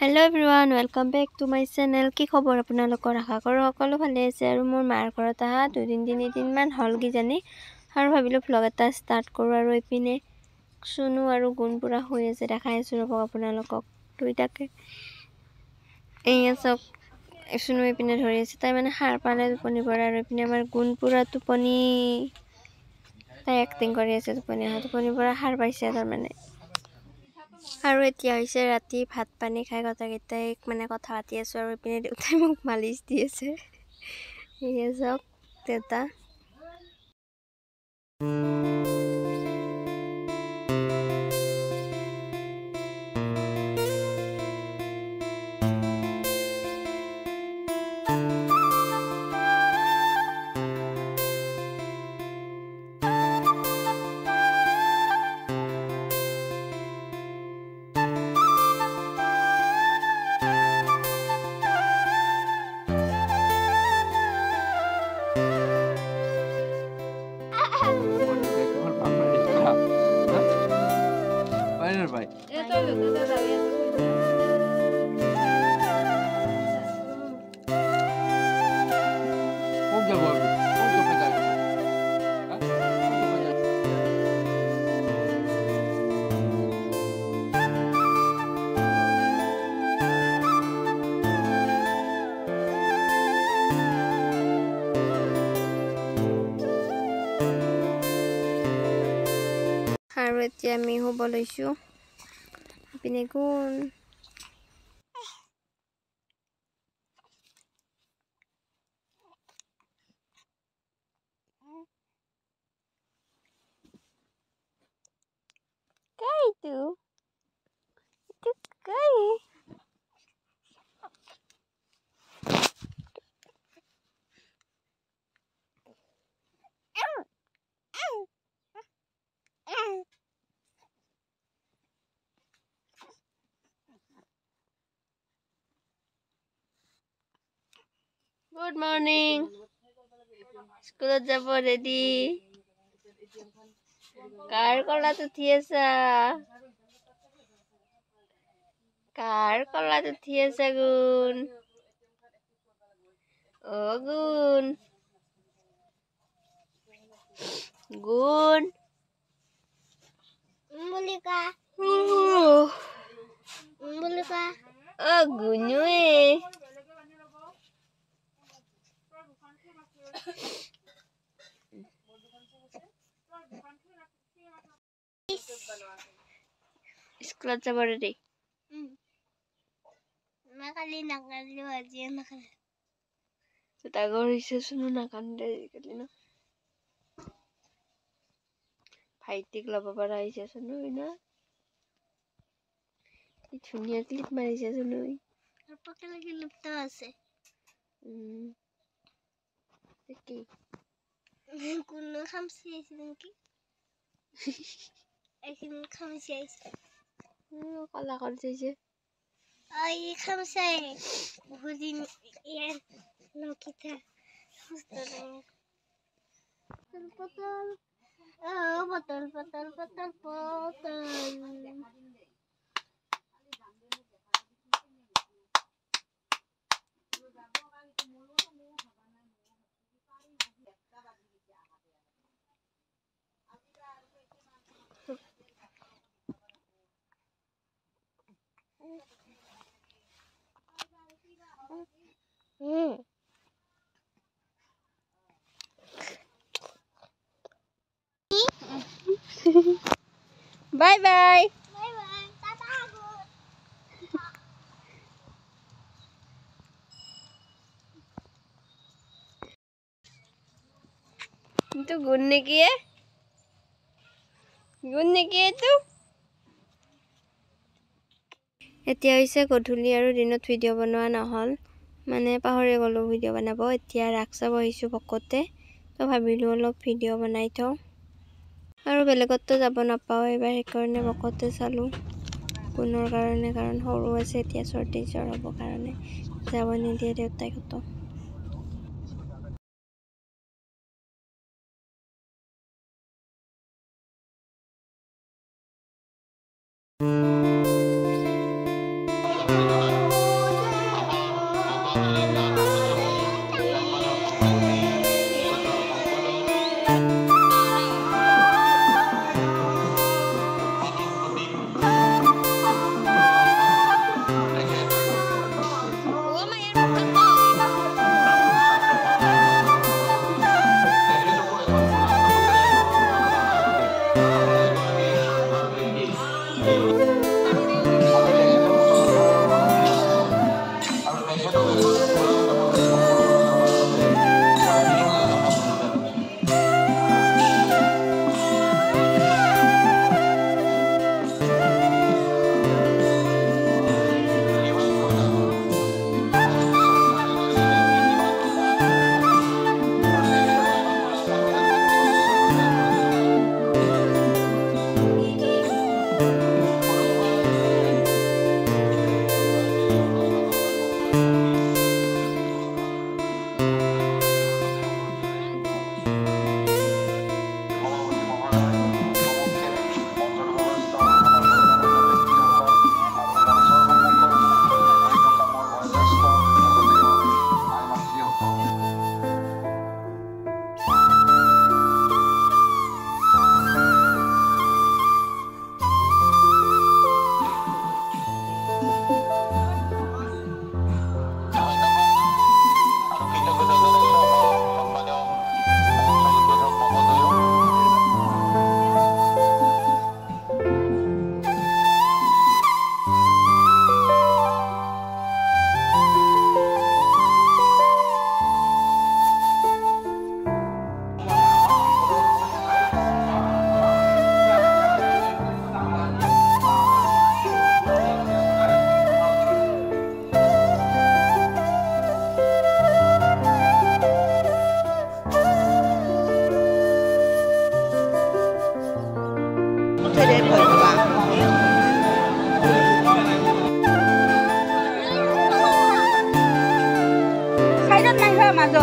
Hello everyone, welcome back to my channel. কি খবৰ আপোনালোকৰ? আশা কৰো সকলো ভালে আছে আৰু মোৰ মাৰ ঘৰত আহা 2-3 মান হল কি জানি আৰু ভাবিলো vlog এটা ষ্টাৰ্ট কৰো আৰু ইপিনে সুনু আৰু গুণপুৰা হৈ আছে দেখাই আছো ৰব আপোনালোকক দুইটাকে এই সব সুনু ইপিনে ধৰি আছে তাই মানে হাৰ পালে টোপনি পৰা আৰু ইপিনে আমাৰ গুণপুৰা টোপনি তাই এক্টিং কৰি আছে টোপনি পৰা হাৰ পাইছে তাৰ মানে আৰু এতিয়া হৈছে ৰাতি ভাত পানী খাই গটাকেইটাই মানে কথা পাতি আছো আৰু ইপিনে দেউতাই মোক মালিচ দি আছে এই সব দেউতা Bye. আৰু এতিয়া আমি হ'ব লৈছো ইপিনে গুণ itu kai Good morning. School যাব ready. Car কলাত উঠি আছা? Car কলাত উঠি আছা গুণ? ও গুণ? গুণ? Mulika. Mulika. ও গুণুয়ে স্কুলত যাব ৰেডি নাকালি আজিয়ে নাকালি ডাঙৰ হৈছে শুনো নাকান্দে আজিকালি ন ভাইটিক ল'ব পৰা হৈছে শুনো না কি ধুনীয়া ক্লিপ মাৰিছে শুনো পকেলে কি লুপ্ত আছে কি কোনো খামচি আছে নেকি এখন খামচি আছে কলা কৰি দিছে এই খামচাই বুদিন ইয়াৰ নকিতা পটল পটল পটল পটল পটল Bye bye. Bye bye. Tata good. Itu gunne ki hai? Gunne ki hai tu? এতিয়া হৈছে গধূলি আৰু দিনত ভিডিও বনোৱা নহল মানে পাহৰি গলো ভিডিও বনাব এতিয়া ৰাখছা বহিছো পকতে তো ভাবিলো অলপ ভিডিও বনাই থও আৰু বেলেগত তো যাব নাপাও এবাৰ সেইকাৰণে পকতে চালো কোনৰ কাৰণে কাৰণ সৰু আছে এতিয়া সৰ্দি জ্বৰ হ'ব কাৰণে যাব নিদিয়ে দেউতাই কত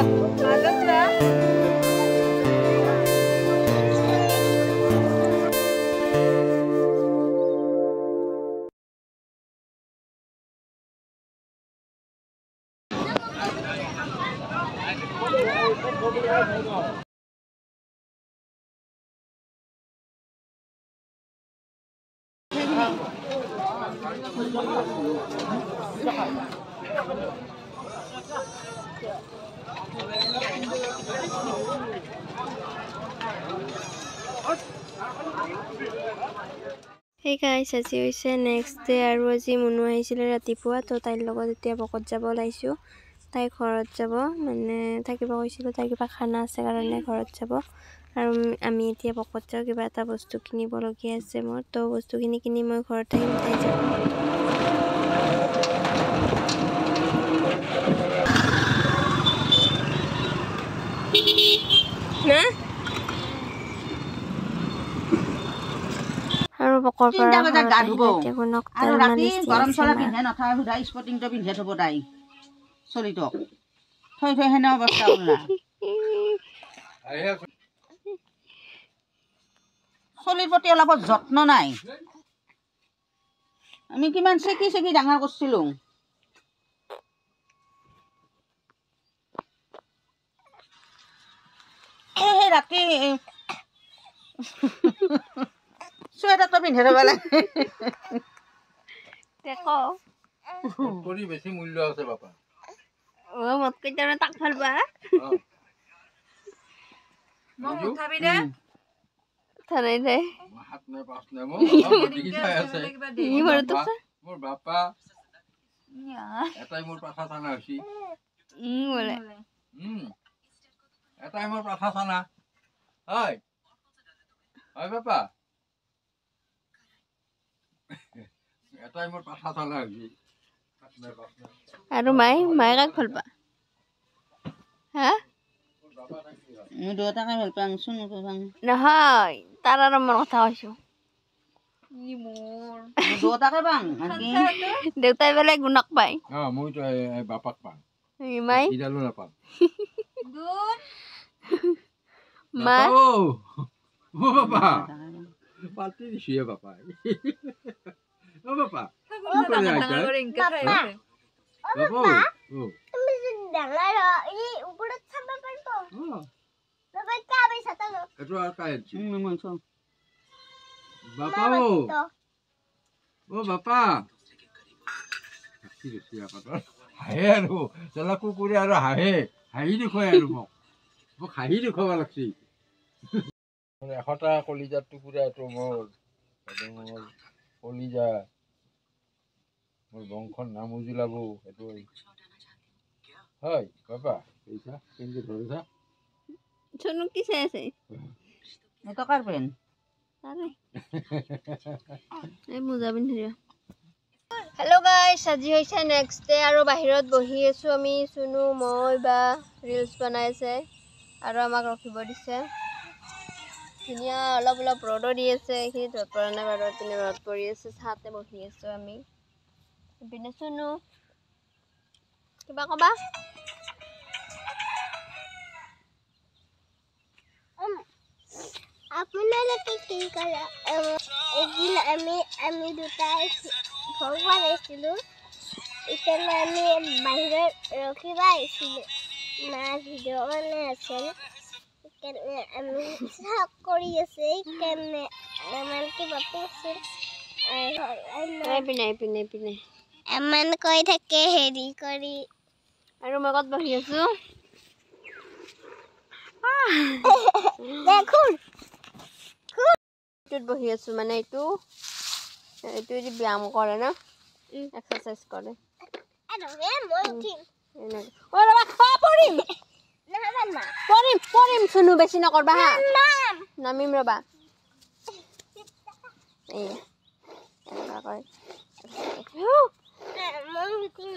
Hey guys, আজি হৈছে নেক্সট ডে আৰু আজি মুনু আহিছিলে ৰাতিপুৱা তো তাইৰ লগত এতিয়া বকত যাব লাইছো তাই ঘৰত যাব মানে থাকিব কৈছিল তাই কিবা খানা আছে কাৰণে ঘৰত যাব আৰু আমি এতিয়া বকত যাও কিবা এটা বস্তু কিনিব লগিয়া আছে মোৰ তো বস্তুখিনি কিনি মই ঘৰত আহিম তাই যাব না আৰু বকৰ পৰা গা ধুব আৰু ৰাতি গৰম চলা পিন্ধে নথা হুদা স্পটিংটো পিন্ধে থব তাই চলিতক থৈ থৈ হেনে অৱস্থা ওলা চলিৰ প্ৰতি অলপ যত্ন নাই আমি কিমান চেকি চেকি ডাঙৰ কৰিছিলো এই ৰাতি চুৱেটাৰটো পিন্ধি থব লাগে দেখো কৰি বেছি মূল্য আছে বাপা ও মত কইতানে তাক ফালবা মো উঠাবি দে থানাই দে হাত নে পাছ নে মো দেখি চাই আছে ই মৰতো মোর বাপা ইয়া এটাই মোর পাছা থানা হইছি বলে এটাই মোর পাছা থানা হয় হয় বাপা এটাই মোর পাছা থানা হইছি আৰু মাই কাক ভালপা হা মই দুটাকে ভাল পাং শুনো পাং নহয় তাৰ আৰু মোৰ কথা কৈছো ই মোৰ দুটাকে পাং দেউতাই বেলে গুণক পাই মই তো বাপাক পাং মাই ইডালো না পাং দুন মা ও বাবা পাতি দিছিয়ে বাবা ও বাবা বাবা তুমি যে ডাঙৰ ই ওপৰত চাবা পাৰিব বাবা কা পইচা তা এটো আৰ কাই মনছ বাবা ও বাবা কি দিছিয়া পাতৰ হাহে আৰু চলা কুকুৰে আৰু হাহে হাহি দেখুৱাই আৰু মোক হাহি দেখুৱাব লাগছি মানে এশটা কলিজাত টুকুৰা এটো মোৰ কলিজা মোর বংশর নাম উজিলাবো এটো হয় বাবা এইটা কেনকে ধরেছা শুনো কি আছে এটো কারবেন আরে এই মুজা বিন্ধিয়া हेलो गाइस আজি হৈছে নেক্সট ডে আৰু বাহিৰত বহি আছো আমি শুনো মই বা ৰিলস বনাইছে আৰু আমাক ৰখিব দিছে ধুনিয়া অলপ অলপ ৰ'দ দি আছে কি ৰ'দ পৰা নাই বাৰু পিনে ৰ'দ পৰি আছে ছাতে বহি আছো আমি পিনে শুনো কিবা কবা আপোনালোকে কি কৰা এদিন আমি দুটাই ভগৱান আছিলো ইতেনে আমি বাহিৰত ৰখিবা আহিছিলো মা ভিডিঅ' বনাই আছিল ইতেনে আমি চাক কৰি আছে ইতেনে আমাৰ কিবা পছিল পিনে আমান কৈ থাকে হেৰি কৰি আৰু মই কত বহি আছো দেখুন টুট বহি আছো মানে এইটো যে ব্যায়াম কৰে না এক্সারসাইজ করে আরে মই উঠিম ও বাবা পড়িম না না পড়িম শুনু বেশি না করবা হ্যাঁ নামিম রবা এই এনেকা করে মই উঠিম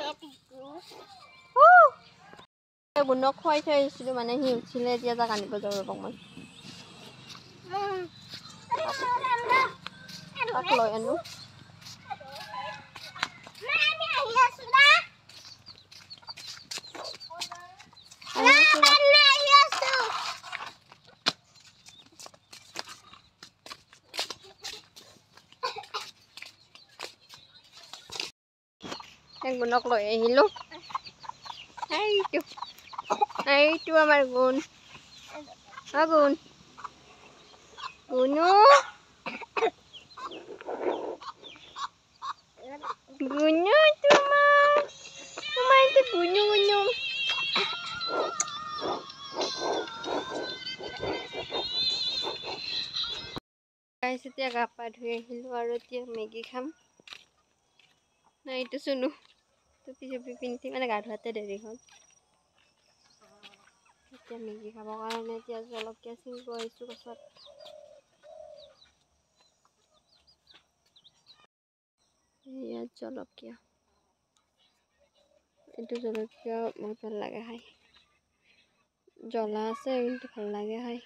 গুণক খুৱাই থৈ আহিছিলো মানে সি উঠিলে এতিয়া তাক আনিব যাওঁ ৰ'বক মই তাক লৈ আনো এক গুণক লৈ আহিলোঁ। এইটো আমাৰ গুণ। গুণ গুণু গুণু তোমাৰ এইটো গুণু গুণু। এতিয়া গা পা ধুই আহিলোঁ আৰু এতিয়া মেগী খাম। নাই এইটো চুনো টুপি চুপি পিন্ধি মানে গা ধোৱাতে দেৰি হ'ল। এতিয়া মেগী খাবৰ কাৰণে এতিয়া জলকীয়া ছিঙিব আহিছোঁ গছত। ইয়াত জলকীয়া, এইটো জলকীয়া বহুত ভাল লাগে খাই। জ্বলা আছে কিন্তু ভাল লাগে খাই।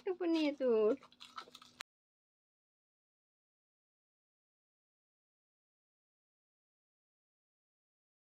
টোপনি তোৰ